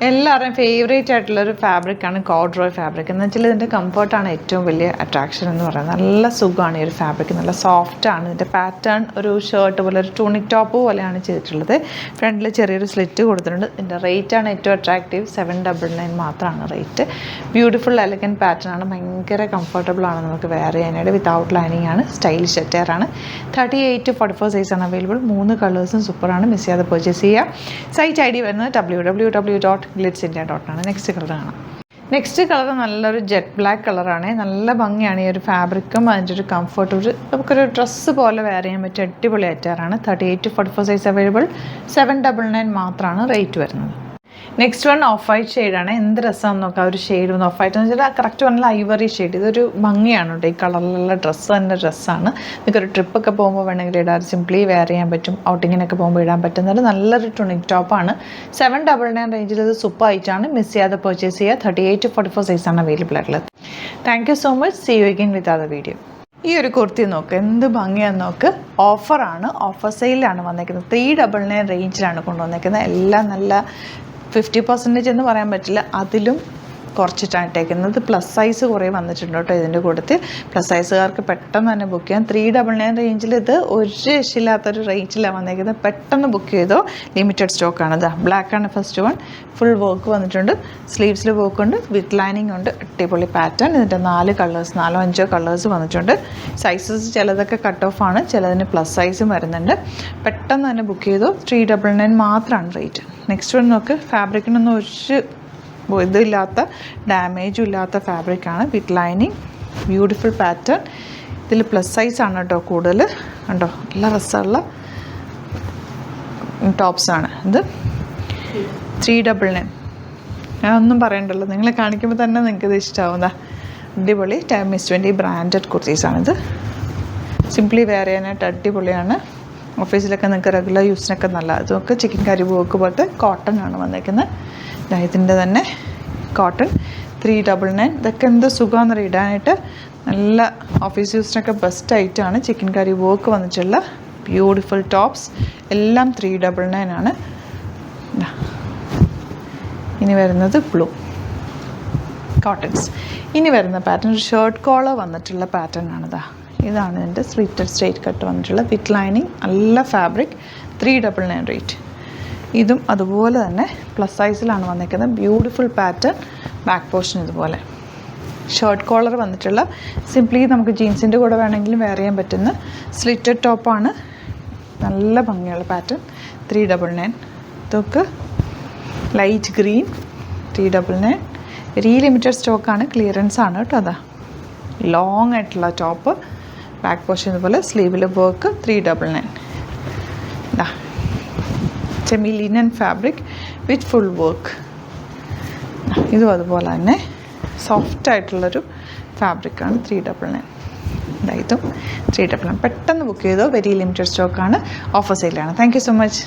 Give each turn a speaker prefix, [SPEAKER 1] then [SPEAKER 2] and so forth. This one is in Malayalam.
[SPEAKER 1] എല്ലാവരുടെയും ഫേവറേറ്റ് ആയിട്ടുള്ളൊരു ഫാബ്രിക്കാണ് കോഡ്രോയ് ഫാബ്രിക്. എന്ന് വെച്ചാൽ ഇതിൻ്റെ കംഫർട്ടാണ് ഏറ്റവും വലിയ അട്രാക്ഷൻ എന്ന് പറയുന്നത്. നല്ല സുഖമാണ് ഈ ഒരു ഫാബ്രിക്, നല്ല സോഫ്റ്റാണ്. ഇതിൻ്റെ പാറ്റേൺ ഒരു ഷർട്ട് പോലെ, ഒരു ടൂണിക് ടോപ്പ് പോലെയാണ് ചെയ്തിട്ടുള്ളത്. ഫ്രണ്ടിൽ ചെറിയൊരു സ്ലിറ്റ് കൊടുത്തിട്ടുണ്ട്. ഇതിൻ്റെ റേറ്റാണ് ഏറ്റവും അട്രാക്റ്റീവ്. 799 മാത്രമാണ് റേറ്റ്. ബ്യൂട്ടിഫുൾ എലഗൻറ്റ് പാറ്റേൺ ആണ്, ഭയങ്കര കംഫർട്ടബിൾ ആണ് നമുക്ക് വെയർ ചെയ്യാനായിട്ട്. വിത്തൗട്ട് ലൈനിങ് ആണ്, സ്റ്റൈലിഷ് അറ്റയറാണ്. 38 to 44 സൈസാണ് അവൈലബിൾ. 3 കളേഴ്സും സൂപ്പറാണ്, മിസ് ചെയ്യാതെ പർച്ചേസ് ചെയ്യുക. സൈറ്റ് ID വരുന്നത് www.glitzindia.com. നെക്സ്റ്റ് കളർ കാണാം. നെക്സ്റ്റ് കളർ നല്ലൊരു ജെറ്റ് ബ്ലാക്ക് കളറാണ്. നല്ല ഭംഗിയാണ് ഈ ഒരു ഫാബ്രിക്കും അതിൻ്റെ ഒരു കംഫർട്ട്. നമുക്കൊരു ഡ്രസ്സ് പോലെ വെയർ ചെയ്യാൻ പറ്റിയ അടിപൊളി അറ്റാറാണ്. 38 to 44 സൈസ് അവൈലബിൾ. 799 മാത്രമാണ് റേറ്റ് വരുന്നത്. നെക്സ്റ്റ് വൺ ഓഫ് വൈറ്റ് ഷെയ്ഡാണ്. എന്ത് രസമാണെന്ന് നോക്കാം ഒരു ഷെയ്ഡ് വന്ന്. ഓഫ് വൈറ്റ് എന്ന് വെച്ചാൽ കറക്റ്റ് പറഞ്ഞാൽ ഐവറി ഷെയ്ഡ്. ഇതൊരു ഭംഗിയാണ് കേട്ടോ. ഈ കളറിലുള്ള ഡ്രസ്സ് തന്നെ ഡ്രസ്സാണ്. നിങ്ങൾക്കൊരു ട്രിപ്പൊക്കെ പോകുമ്പോൾ വേണമെങ്കിൽ ഇടാൻ, സിംപ്ലി വെയർ ചെയ്യാൻ പറ്റും. ഔട്ടിങ്ങിനൊക്കെ പോകുമ്പോൾ ഇടാൻ പറ്റുന്നത് നല്ലൊരു ടൂണിക് ടോപ്പാണ്. 799 റേഞ്ചിൽ ഇത് സൂപ്പർ ആയിട്ടാണ്, മിസ് ചെയ്യാതെ പർച്ചേസ് ചെയ്യുക. 38 to 44 സൈസാണ് അവൈലബിൾ ആയിട്ടുള്ളത്. Thank you so much. See you again with other video. ഈ ഒരു കുർത്തി നോക്ക്, എന്ത് ഭംഗിയാന്ന് നോക്ക്. ഓഫറാണ്, ഓഫർ സെയിലാണ് വന്നേക്കുന്നത്. 399 റേഞ്ചിലാണ് കൊണ്ടുവന്നേക്കുന്നത്. എല്ലാം നല്ല 50% എന്ന് പറയാൻ പറ്റില്ല, അതിലും കുറച്ചിട്ടാണ് ഇട്ടേക്കുന്നത്. പ്ലസ് സൈസ് കുറേ വന്നിട്ടുണ്ട് കേട്ടോ ഇതിൻ്റെ കൂട്ടത്തിൽ. പ്ലസ് സൈസുകാർക്ക് പെട്ടെന്ന് തന്നെ ബുക്ക് ചെയ്യാം. 399 റേഞ്ചിൽ ഇത് ഒരു രക്ഷയില്ലാത്തൊരു റേഞ്ചിലാണ് വന്നേക്കുന്നത്. പെട്ടെന്ന് ബുക്ക് ചെയ്തോ, ലിമിറ്റഡ് സ്റ്റോക്കാണ്. ഇതാ ബ്ലാക്കാണ് ഫസ്റ്റ് വൺ. ഫുൾ വർക്ക് വന്നിട്ടുണ്ട്. സ്ലീവ്സിൽ വർക്ക് ഉണ്ട്, വിത്ത് ലൈനിങ് ഉണ്ട്. അടിപൊളി പാറ്റേൺ. ഇതിൻ്റെ 4 കളേഴ്സ്, 4-5 കളേഴ്സ് വന്നിട്ടുണ്ട്. സൈസസ് ചിലതൊക്കെ കട്ട് ഓഫ് ആണ്, ചിലതിന് പ്ലസ് സൈസും വരുന്നുണ്ട്. പെട്ടെന്ന് തന്നെ ബുക്ക് ചെയ്തോ. 399 മാത്രമാണ് റേറ്റ്. നെക്സ്റ്റ് വൺ നോക്ക്. ഫാബ്രിക്കിനൊന്നും ഒരു ഇതില്ലാത്ത, ഡാമേജും ഇല്ലാത്ത ഫാബ്രിക്കാണ്. With lining, beautiful pattern. ഇതിൽ പ്ലസ് സൈസാണ് കേട്ടോ കൂടുതൽ. കണ്ടോ, നല്ല രസമുള്ള ടോപ്സാണ് ഇത്. 399. ഞാൻ ഒന്നും പറയണ്ടല്ലോ, നിങ്ങളെ കാണിക്കുമ്പോൾ തന്നെ നിങ്ങൾക്കിത് ഇഷ്ടമാവുന്നതാ. അടിപൊളി Miss 20 ബ്രാൻഡഡ് കുർത്തീസാണിത്. സിംപ്ലി വെയർ ചെയ്യാനായിട്ട് അടിപൊളിയാണ്. ഓഫീസിലൊക്കെ നിങ്ങൾക്ക് റെഗുലർ യൂസിനൊക്കെ നല്ല. ഇതൊക്കെ ചിക്കൻ കറി വർക്ക് പോലത്തെ കോട്ടൺ ആണ് വന്നേക്കുന്നത്. ഇതിൻ്റെ തന്നെ കോട്ടൺ. 399. ഇതൊക്കെ എന്ത് സുഖമാണെന്ന് ഇടാനായിട്ട്. നല്ല ഓഫീസ് യൂസിനൊക്കെ ബെസ്റ്റ് ആയിട്ടാണ്. ചിക്കൻ കറി വർക്ക് വന്നിട്ടുള്ള ബ്യൂട്ടിഫുൾ ടോപ്സ് എല്ലാം 399 ആണ്. ഇനി വരുന്നത് ബ്ലൂ കോട്ടൺസ്. ഇനി വരുന്ന പാറ്റേൺ ഒരു ഷർട്ട് കോളർ വന്നിട്ടുള്ള പാറ്റേൺ ആണിതാ. ഇതാണ് ഇതിൻ്റെ സ്ലിറ്റഡ് സ്ട്രേറ്റ് കട്ട് വന്നിട്ടുള്ള വിത്ത് ലൈനിങ്, നല്ല ഫാബ്രിക്. 399 റേറ്റ്. ഇതും അതുപോലെ തന്നെ പ്ലസ് സൈസിലാണ് വന്നിരിക്കുന്നത്. Beautiful pattern. ബാക്ക് പോർഷൻ ഇതുപോലെ ഷർട്ട് കോളർ വന്നിട്ടുള്ള, സിംപ്ലി നമുക്ക് ജീൻസിൻ്റെ കൂടെ വേണമെങ്കിലും വെയർ ചെയ്യാൻ പറ്റുന്ന സ്ലിറ്റഡ് ടോപ്പാണ്. നല്ല ഭംഗിയുള്ള പാറ്റേൺ. 399. ഇതൊക്കെ ലൈറ്റ് ഗ്രീൻ. 399. വെരി ലിമിറ്റഡ് സ്റ്റോക്കാണ്, ക്ലിയറൻസ് ആണ് കേട്ടോ. അതാ ലോങ് ആയിട്ടുള്ള ടോപ്പ്. ബാക്ക് പോർഷൻ ഇതുപോലെ, സ്ലീവിൽ വർക്ക്. 399. ഇതാ semi linen fabric with full work. ഇതും അതുപോലെ തന്നെ സോഫ്റ്റ് ആയിട്ടുള്ളൊരു ഫാബ്രിക്കാണ്. 399. ഇതും 399. പെട്ടെന്ന് ബുക്ക് ചെയ്തോ, വെരി ലിമിറ്റഡ് സ്റ്റോക്കാണ്, ഓഫർ സെയിലാണ്. Thank you so much.